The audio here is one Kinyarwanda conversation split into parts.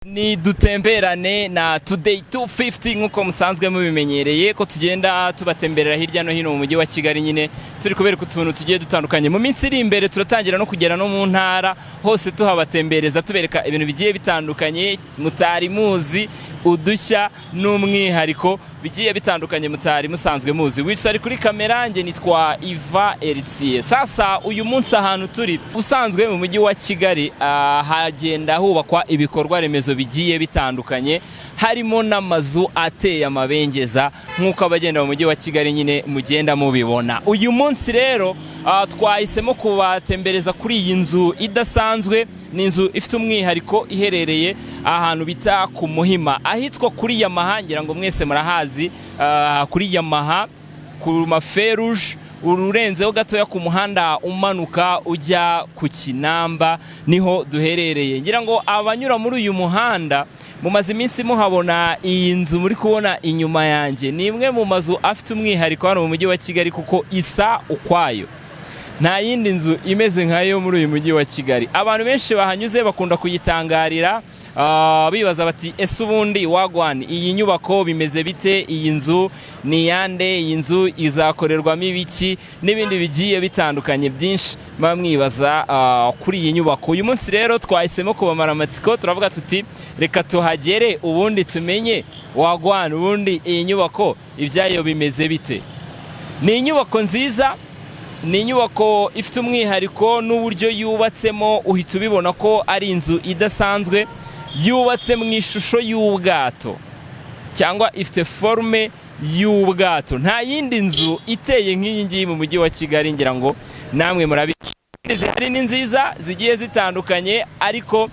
Ni dutemberane na today 250 nkuko musanzwe mubimenyereye ko tugenda tubatemberera hirya no hino mu mujyi wa Kigali nyine turi kubereka utuntu tugiye dutandukanye mu minsi iri imbere turatangira no kugera no mu ntara hose tuhabatembereza tubereka ibintu bigiye bitandukanye mutari muzi udushya n'umwihariko bigiye bitandukanye mutari musanzwe muzi wisari kuri kamera nge nitwa Iva Eritsiye. Sasa uyu munsi ahantu turi usanzwe mu mujyi wa Kigali hagenda hubakwa ibikorwa remezo bigiye bitandukanye harimo n'amazu ateye amabengeza nkuko abagenda mu mujyi wa Kigali nyine mugenda mubibona. Uyu munsi rero twahisemo kubatembereza kuri iyi nzu idasanzwe, ni inzu ifite umwihariko iherereye ahantu bita ku Muhima ahitwa kuri Yamaha, ngira ngo mwese murahazi. Kuri Yamaha ku maferuje ururenzeho gatoya ku muhanda umanuka ujya ku Kinamba niho duherereye. Ngira ngo abanyura muri uyu muhanda mumaze iminsi muhabona iyi nzu muri kubona inyuma yanjye, ni imwe mu mazu afite umwihariko hano mu mujyi wa Kigali kuko isa ukwayo, nta yindi nzu imeze nkayo muri uyu mujyi wa Kigali. Abantu benshi bahanyuze bakunda kuyitangarira bibaza bati ese ubundi wagwani iyi nyubako bimeze bite, iyi nzu ni yande, iyi nzu izakorerwamo ibiki n'ibindi bigiye bitandukanye byinshi bamwibaza kuri iyi nyubako. Uyu munsi rero twahisemo kubamara amatsiko, turavuga tuti reka tuhagere ubundi tumenye wagwani ubundi iyi nyubako ibyayo bimeze bite. Ni inyubako nziza, ni inyubako ifite umwihariko n'uburyo yubatsemo uhita ubibona ko ari inzu idasanzwe, yubatse mu ishusho y'ubwato cyangwa ifite forme y'ubwato. Nta yindi nzu iteye nk'iyi ngiyi mu mujyi wa Kigali, ngira ngo namwe murabizi. Hari ni nziza zigiye zitandukanye ariko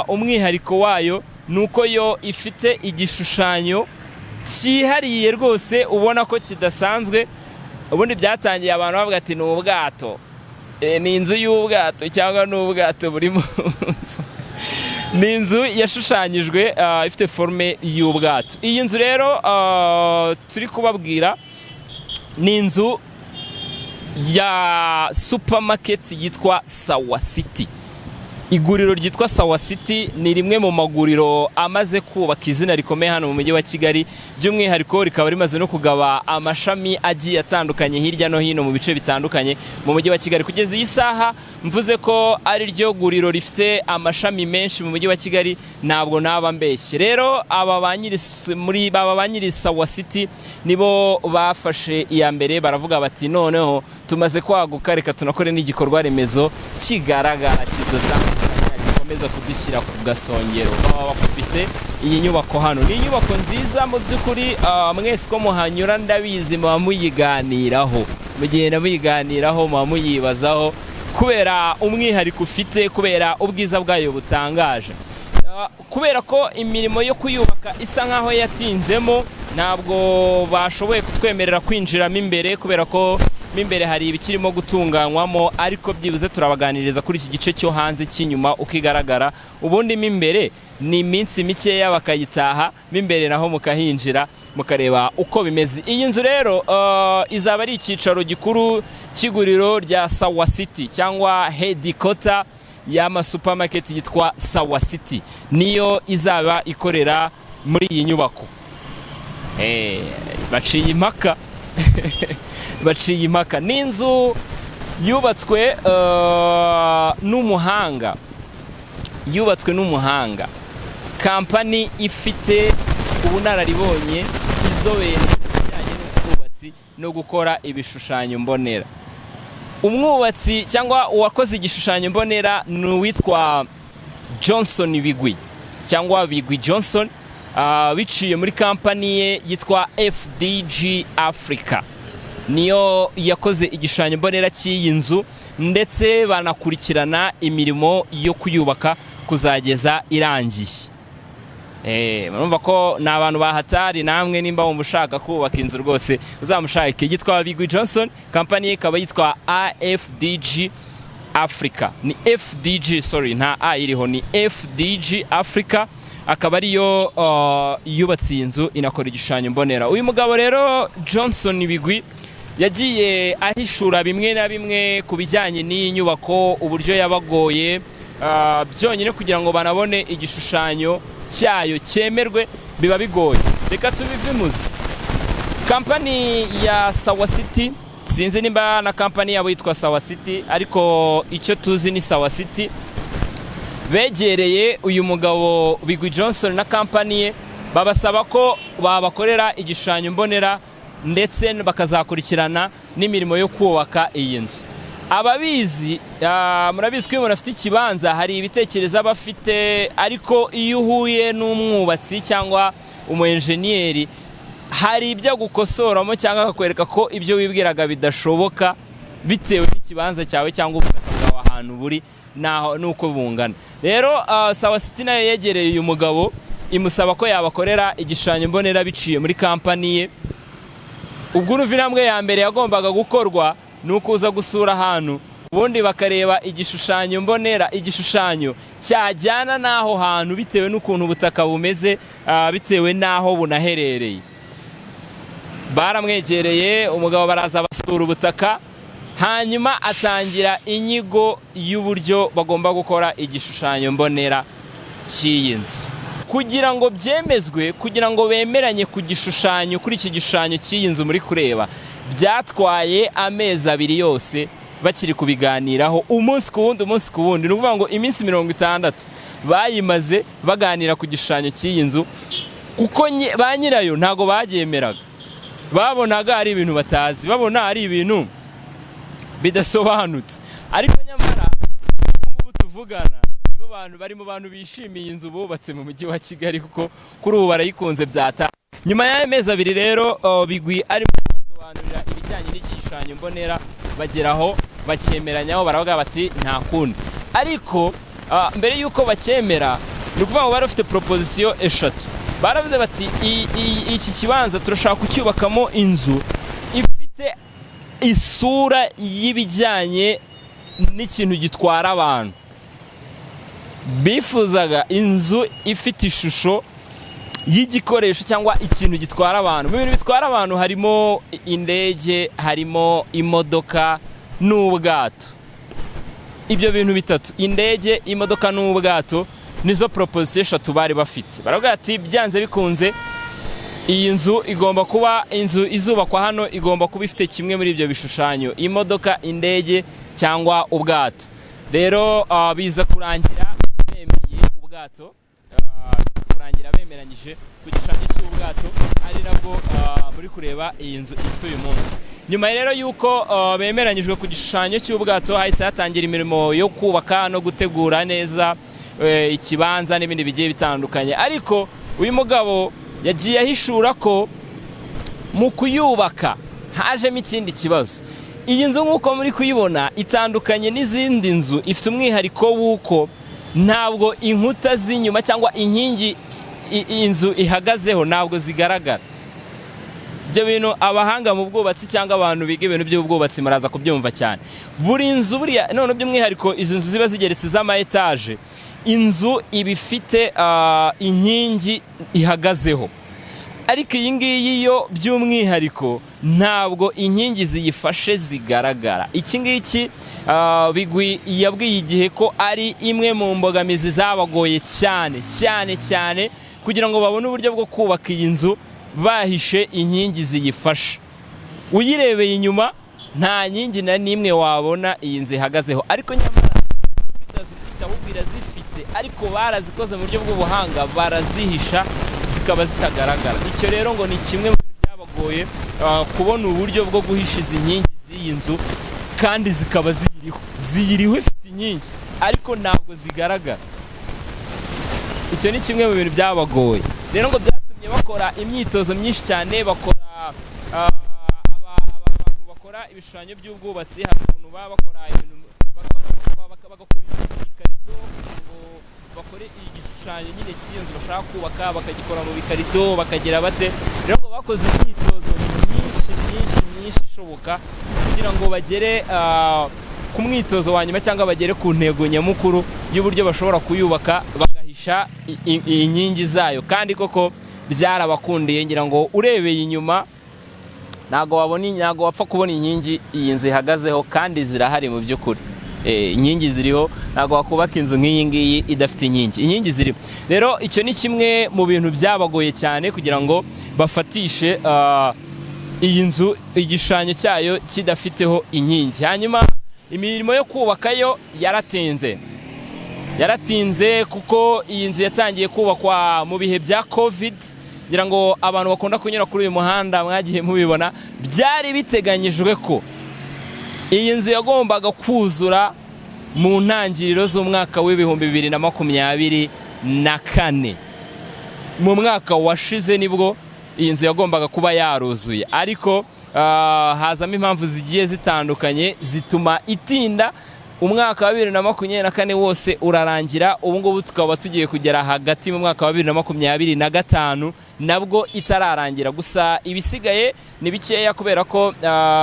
umwihariko wayo nuko yo ifite igishushanyo cyihariye rwose ubona ko kidasanzwe. Ubundi byatangiye abantu bavuga ati ni ubwato, ni inzu y'ubwato cyangwa ni ubwato buri mu nzu. Ni inzu yashushanyijwe ifite forme y'ubwato. Iyi nzu rero turi kubabwira ni inzu ya supermarket yitwa Sawa City. Iguriro ryitwa Sawa City ni rimwe mu maguriro amaze kubaka izina rikomeye hano mu mujyi wa Kigali, by'umwihariko rikaba rimaze no kugaba amashami agiye atandukanye hirya no hino mu bice bitandukanye mu mujyi wa Kigali. Kugeza iyi saha mvuze ko ari ryo guriro rifite amashami menshi mu mujyi wa Kigali ntabwo naba mbeshye. Rero aba banyiri Sawa City nibo bafashe iya mbere, baravuga bati noneho tumaze kwaguka reka tunakore n'igikorwa remezo kigaragara kidutanga komeza kudushyira ku gasongero. Bakubise iyi nyubako hano, ni inyubako nziza mu by'ukuri. Mwese ko muhanyura ndabizi muba muyiganiraho, mugenda muyiganiraho, muba muyibazaho kubera umwihariko ufite, kubera ubwiza bwayo butangaje, kubera ko imirimo yo kuyubaka isa nkaho yatinzemo ntabwo bashoboye kutwemerera kwinjiramo imbere kubera ko mimbere hari ibikirimo gutunganywamo, ariko byibuze turabaganiriza kuri iki gice cyo hanze cy'inyuma ukigaragara. Ubundi mimbere ni iminsi mikeya bakayitaha, mimbere naho mukahinjira mukareba uko bimeze. Iyi nzu rero izaba ari icyicaro gikuru cy'iguriro rya Sawa City cyangwa headquarter y'ama supermarket yitwa Sawa City, niyo izaba ikorera muri iyi nyubako. Baciye impaka baciye impaka. Ni inzu yubatswe n'umuhanga, kampani ifite ubunararibonye izobere bijyanye n'ubwubatsi no gukora ibishushanyo mbonera. Umwubatsi cyangwa uwakoze igishushanyo mbonera ni uwitwa Johnson Bigwi cyangwa Bigwi Johnson, biciye muri kampani ye yitwa FDG Africa, niyo yakoze igishushanyo mbonera cy'iyi nzu ndetse banakurikirana imirimo yo kuyubaka kuzageza irangiye. Murumva ko ni abantu bahatari, namwe nimba wumva ushaka kubaka inzu rwose uzamushake. Yitwa Bigwi Johnson, kampani ye ikaba yitwa AFDG Africa, ni FDG, sorry nta A iriho, ni FDG Africa, akaba ariyo yubatse iyi nzu inakora igishushanyo mbonera. Uyu mugabo rero Johnson Bigwi yagiye ahishura bimwe na bimwe ku bijyanye n'iyi nyubako, uburyo yabagoye byonyine kugira ngo banabone igishushanyo cyayo cyemerwe biba bigoye. Reka tubivimuze. Kampani ya Sawa City, sinzi nimba na kampani yabo yitwa Sawa City, ariko icyo tuzi ni Sawa City, begereye uyu mugabo Bigwi Johnson na kampani ye, babasaba ko babakorera igishushanyo mbonera ndetse bakazakurikirana n'imirimo yo kubaka iyi nzu. Ababizi murabizi ko umuntu afite ikibanza hari ibitekerezo abafite, ariko iyo uhuye n'umwubatsi cyangwa umu enjeniyeri hari ibyo gukosoramo cyangwa akakwereka ko ibyo wibwiraga bidashoboka bitewe n'ikibanza cyawe cyangwa ubutaka bwawe ahantu buri nuko bungana. Rero Sawa City nayo yegereye uyu mugabo imusaba ko yabakorera igishushanyo mbonera biciye muri kampani ye. Ubwo uruva intambwe ya mbere yagombaga gukorwa nuko uza gusura ahantu ubundi bakareba igishushanyo mbonera, igishushanyo cyajyana n'aho hantu bitewe n'ukuntu ubutaka bumeze, bitewe n'aho bunaherereye. Baramwegereye umugabo, baraza basura ubutaka, hanyuma atangira inyigo y'uburyo bagomba gukora igishushanyo mbonera cy'iyi nzu. Kugira ngo byemezwe, kugira ngo bemeranye ku gishushanyo, kuri iki gishushanyo cy'iyi nzu muri kureba, byatwaye amezi 2 yose bakiri kubiganiraho, umunsi ku wundi. Ni ukuvuga ngo iminsi 60 bayimaze baganira ku gishushanyo cy'iyi nzu, kuko ba nyirayo ntago bagyemeraga. Babonaga ari ibintu batazi, babona ari ibintu bidasobanutse. Ariko nyamara ubu tuvugana nibo bantu bari mu bantu bishimiye inzu bubatse mu mujyi wa Kigali, kuko kuri ubu barayikunze byata. Nyuma y'amezi 2 rero Bigwi ari mu kubasobanurira ibijyanye n'iki gishushanyo mbonera, bageraho bakemeranyaho, baravuga bati nta kundi. Ariko mbere yuko bacyemera, ni ukuvuga ngo bari bafite proposition 3. Baravuze bati iki kibanza turashaka kucyubakamo inzu ifite isura y'ibijyanye n'ikintu gitwara abantu. Bifuzaga inzu ifite ishusho y'igikoresho cyangwa ikintu gitwara abantu. Mu bintu bitwara abantu harimo indege, harimo imodoka n'ubwato. Ibyo bintu bitatu, indege, imodoka n'ubwato, nizo proposition 3 bari bafite. Baravuga ati byanze bikunze iyi nzu igomba kuba, inzu izubakwa hano igomba kuba ifite kimwe muri ibyo bishushanyo, imodoka, indege cyangwa ubwato. Rero biza kurangira bemeye ubwato, kurangira bemeranyije ku gishushanyo cy'ubwato, ari nabwo muri kureba iyi nzu ifite uyu munsi. Nyuma rero yuko bemeranyijwe ku gishushanyo cy'ubwato, hahise hatangira imirimo yo kubaka no gutegura neza ikibanza n'ibindi bigiye bitandukanye. Ariko uyu mugabo yagiye ahishura ko mu kuyubaka hajemo ikindi kibazo. Iyi nzu nk'uko muri kuyibona itandukanye n'izindi nzu, ifite umwihariko w'uko ntabwo inkuta z'inyuma cyangwa inkingi inzu ihagazeho ntabwo zigaragara. Ibyo bintu abahanga mu bwubatsi cyangwa abantu biga ibintu by'ubwubatsi maraza kubyumva cyane. Buri nzu buriya none by'umwihariko izo nzu ziba zigeretse z'ama etaje, inzu iba ifite inkingi ihagazeho. Ariko iyi ngiyi yo by'umwihariko ntabwo inkingi ziyifashe zigaragara. Iki ngiki Bigwi yabwiye igihe ko ari imwe mu mbogamizi zabagoye cyane kugira ngo babone uburyo bwo kubaka iyi nzu bahishe inkingi ziyifashe. Uyirebeye inyuma nta nkingi na nimwe wabona iyi nzu ihagazeho. Ariko nyamara zifite ahubwo irazifite, ariko barazikoze mu buryo bw'ubuhanga, barazihisha zikaba zitagaragara. Icyo rero ngo ni kimwe mu bintu byabagoye, kubona uburyo bwo guhisha izi nkingi z'iyi nzu, kandi zikaba ziyiriho ifite inkingi ariko ntabwo zigaragara. Icyo ni kimwe mu bintu byabagoye. Rero ngo byatumye bakora imyitozo myinshi cyane, bakora abantu bakora ibishushanyo by'ubwubatsi, hari ukuntu bakora ibintu bagakora ikarito, bakore igishushanyo nyine cy'inzu bashaka kubaka, bakagikora mu bikarito, bakagira bate. Rero ngo bakoze imyitozo myinshi ishoboka kugira ngo bagere ku mwitozo wa nyuma cyangwa bagere ku ntego nyamukuru y'uburyo bashobora kuyubaka bagahisha inkingi zayo. Kandi koko byarabakundiye, ngira ngo urebeye inyuma ntago wapfa kubona inkingi iyi nzu ihagazeho, kandi zirahari mu by'ukuri. inkingi ziriho, ntabwo wakubaka inzu nk'iyi ngiyi idafite inkingi ziriho. Rero icyo ni kimwe mu bintu byabagoye cyane kugira ngo bafatishe iyi nzu igishushanyo cyayo kidafiteho inkingi. Hanyuma imirimo yo kubakayo yaratinze kuko iyi nzu yatangiye kubakwa mu bihe bya covid. Ngira ngo abantu bakunda kunyura kuri uyu muhanda mwagiye mubibona, byari biteganyijwe ko iyi nzu yagombaga kuzura mu ntangiriro z'umwaka w'ibihumbi 2024. Mu mwaka washize nibwo iyi nzu yagombaga kuba yaruzuye, ariko hazamo impamvu zigiye zitandukanye zituma itinda. Umwaka wa 2024 wose urarangira, ubu ngubu tukaba tugiye kugera hagati mu mwaka wa 2025 nabwo itararangira. Gusa ibisigaye ni bikeya kubera ko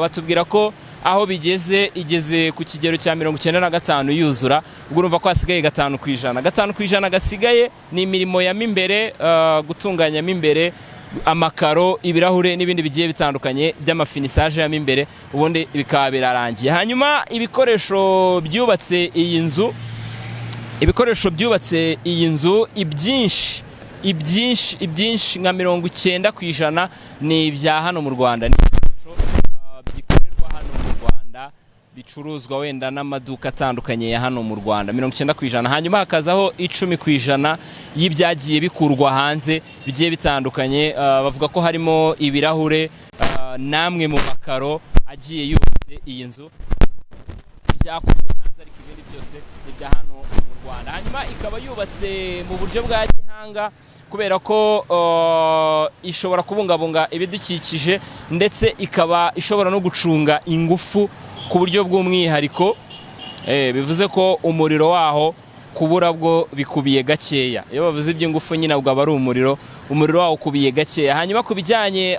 batubwira ko aho igeze ku kigero cya 95 yuzura. Ubwo urumva ko hasigaye 5%. 5% gasigaye ni imirimo ya mimbere, gutunganya mimbere, amakaro, ibirahure n'ibindi bigiye bitandukanye by'amafinisage ya mimbere, ubundi bikaba birarangiye. Hanyuma ibikoresho byubatse iyi nzu ibyinshi nka 90% ni ibya hano mu Rwanda. Ni ibikoresho bikorerwa hano mu Rwanda, bicuruzwa wenda n'amaduka atandukanye ya hano mu Rwanda, 90%. Hanyuma hakazaho 10% y'ibyagiye bikurwa hanze bigiye bitandukanye. Bavuga ko harimo ibirahure, namwe mu makaro agiye yubatse iyi nzu byakuwe hanze, ariko ibindi byose ni bya hano mu Rwanda. Hanyuma ikaba yubatse mu buryo bwa gihanga kubera ko ishobora kubungabunga ibidukikije, ndetse ikaba ishobora no gucunga ingufu ku buryo bw'umwihariko. Bivuze ko umuriro waho kubura bwo bikubiye gakeya. Iyo bavuze iby'ingufu nyine ubwo aba ari umuriro waho ukubiye gakeya. Hanyuma ku bijyanye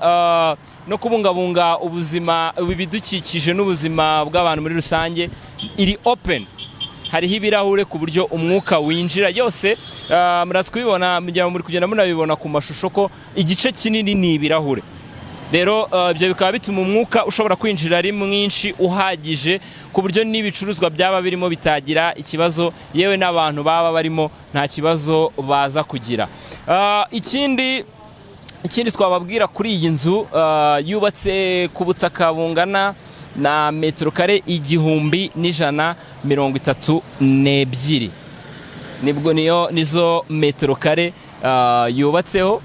no kubungabunga ubuzima, ibidukikije n'ubuzima bw'abantu muri rusange, iri open. Hariho ibirahure ku buryo umwuka winjira. Yose murazi kubibona, muri kugenda munabibona ku mashusho ko igice kinini ni ibirahure. Rero ibyo bikaba bituma umwuka ushobora kwinjira ari mwinshi uhagije, ku buryo n'ibicuruzwa byaba birimo bitagira ikibazo, yewe n'abantu baba barimo nta kibazo baza kugira. Ikindi twababwira kuri iyi nzu, yubatse ku butaka bungana na metero kare 1132. Nibwo nizo metero kare yubatseho.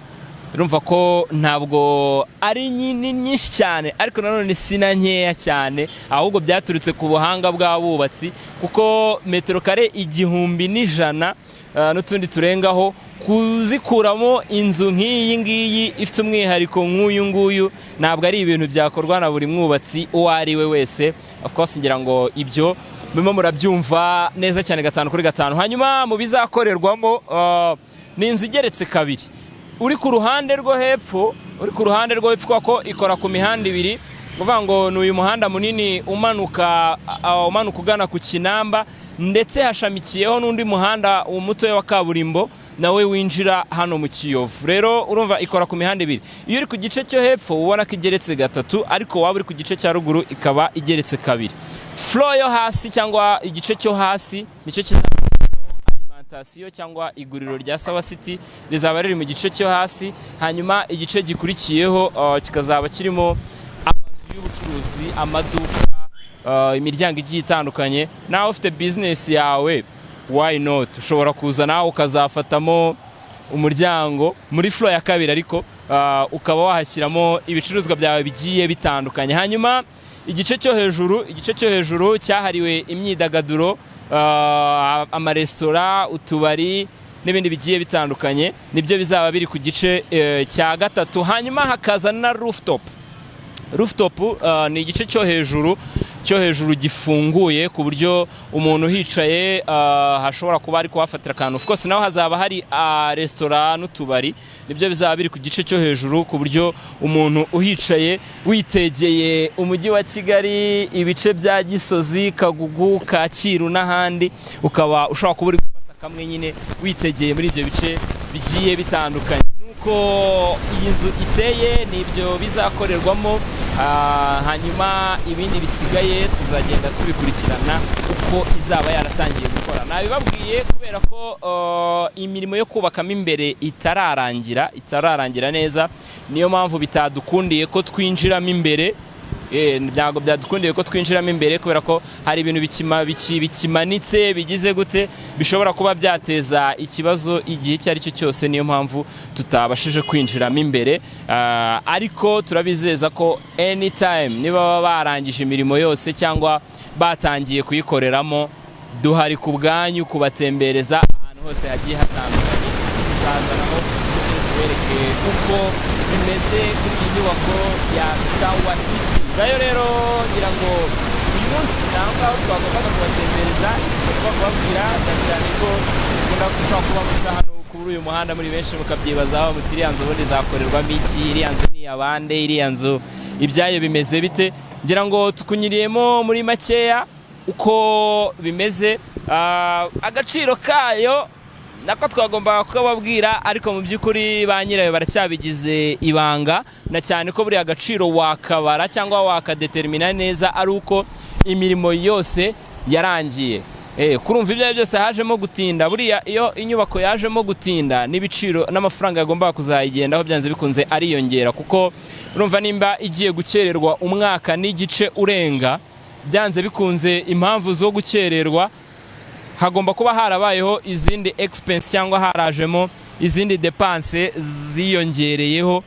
Urumva ko ntabwo ari nyinshi cyane, ariko nanone sina nkeya cyane, ahubwo byaturutse ku buhanga bw'abubatsi, kuko metero kare 1100 n'utundi turengaho, kuzikuramo inzu nk'iyi ngiyi ifite umwihariko nk'uyu nguyu ntabwo ari ibintu byakorwa na buri mwubatsi uwo ari we wese. Of course ngira ngo ibyo murimo murabyumva neza cyane 5x5. Hanyuma mu bizakorerwamo, ni inzu igeretse kabiri. Uri ku ruhande rwo hepfo ko ikora ku mihanda ibiri, kuvuga ngo ni uyu muhanda munini umanuka ugana ku Kinamba, ndetse hashamikiyeho n'undi muhanda muto wa kaburimbo nawe winjira hano mu Kiyovu. Rero urumva ikora ku mihanda ibiri. Iyo uri ku gice cyo hepfo ubona ko igeretse 3, ariko waba uri ku gice cya ruguru ikaba igeretse 2. Floor yo hasi cyangwa igice cyo hasi nicyo cyangwa iguriro rya Sawa City rizaba riri mu gice cyo hasi. Hanyuma igice gikurikiyeho kikazaba kirimo amazu y'ubucuruzi, amaduka, imiryango igiye itandukanye. Nawe ufite business yawe, why not, ushobora kuza nawe ukazafatamo umuryango muri floor ya kabiri, ariko ukaba wahashyiramo ibicuruzwa byawe bigiye bitandukanye. Hanyuma igice cyo hejuru cyahariwe imyidagaduro, amaresitora, utubari n'ibindi bigiye bitandukanye, nibyo bizaba biri ku gice cya 3. Hanyuma hakaza na rooftop. Ni igice cyo hejuru gifunguye, ku buryo umuntu hicaye hashobora kuba ari kuhafatira akantu. Of course naho hazaba hari resitora n'utubari, nibyo bizaba biri ku gice cyo hejuru, ku buryo umuntu uhicaye witegeye umujyi wa Kigali, ibice bya Gisozi, Kagugu, Kacyiru n'ahandi, ukaba ushobora kuba uri gufata kamwe nyine witegeye muri ibyo bice bigiye bitandukanye. Nuko iyi nzu iteye nibyo bizakorerwamo. Hanyuma ibindi bisigaye tuzagenda tubikurikirana uko ko izaba yaratangiye gukora. Nabibabwiye kubera ko imirimo yo kubakamo imbere itararangira neza, niyo mpamvu bitadukundiye ko twinjiramo imbere. Ntabwo byadukundiye ko twinjiramo imbere kubera ko hari ibintu bikimanitse bigize gute bishobora kuba byateza ikibazo igihe icyo ari cyo cyose, niyo mpamvu tutabashije kwinjiramo imbere. Ariko turabizeza ko anytime niba baba barangije imirimo yose cyangwa batangiye kuyikoreramo, duhari ku bwanyu kubatembereza ahantu hose hagiye hatandukanye, tuzazanaho tubereke uko bimeze kuri iyi nyubako ya Sawa City. Nyirayo rero ngira ngo uyu munsi naho twagombaga kubatembereza, kubabwira cyane ko dukunda gushaka kuba muri hano kuri uyu muhanda muri benshi mukabyibazaho muti iriya nzu ubundi zakorerwamo iki, iriya nzu ni yabande, iriya nzu ibyayo bimeze bite. Ngira ngo tukunyiriyemo muri makeya uko bimeze, agaciro kayo nako twagomba kubabwira, ariko mu by'ukuri ba nyirayo baracyabigize ibanga, na cyane ko buri agaciro wakabara cyangwa wakadetermina neza ari uko imirimo yose yarangiye. Kurumva ibyo byose hajemo gutinda, buriya iyo inyubako yajemo gutinda n'ibiciro n'amafaranga yagomba kuzayigendaho byanze bikunze ariyongera, kuko urumva nimba igiye gukererwa umwaka n'igice urenga, byanze bikunze impamvu zo gukererwa hagomba kuba harabayeho izindi expense cyangwa harajemo izindi depense ziyongereyeho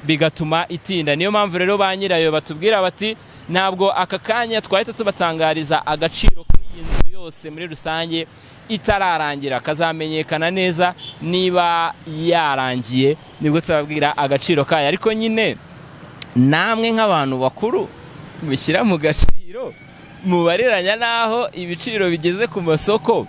bigatuma itinda. Niyo mpamvu rero ba nyirayo batubwira bati ntabwo aka kanya twahita tubatangariza agaciro k'iyi nzu yose muri rusange itararangira, kazamenyekana neza niba yarangiye nibwo tubabwira agaciro kayo. Ariko nyine namwe nk'abantu bakuru bishyira mu gaciro, mubariranya naho ibiciro bigeze ku masoko,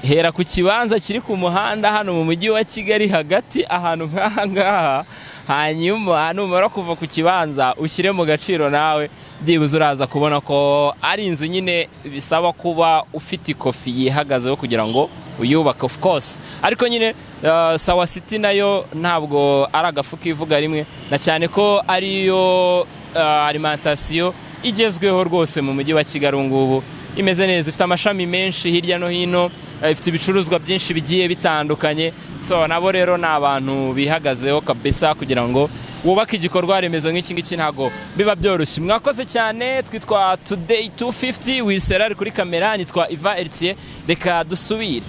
hera ku kibanza kiri ku muhanda hano mu mujyi wa Kigali hagati ahantu nk'aha ngaha, hanyuma numara kuva ku kibanza ushyire mu gaciro, nawe byibuze uraza kubona ko ari inzu nyine bisaba kuba ufite ikofi yihagazeho kugira ngo uyubake of course. Ariko nyine Sawa City nayo ntabwo ari agafu kivuga rimwe, na cyane ko ariyo alimentation igezweho rwose mu mujyi wa Kigali ngubu, imeze neza, ifite amashami menshi hirya no hino, ifite ibicuruzwa byinshi bigiye bitandukanye. So nabo rero ni abantu bihagazeho kabisa kugira ngo wubake igikorwa remezo nk'iki ngiki, ntago biba byoroshye. Mwakoze cyane, twitwa Today 250 wisera kuri kamera, nitwa Iva Eritier, reka dusubire.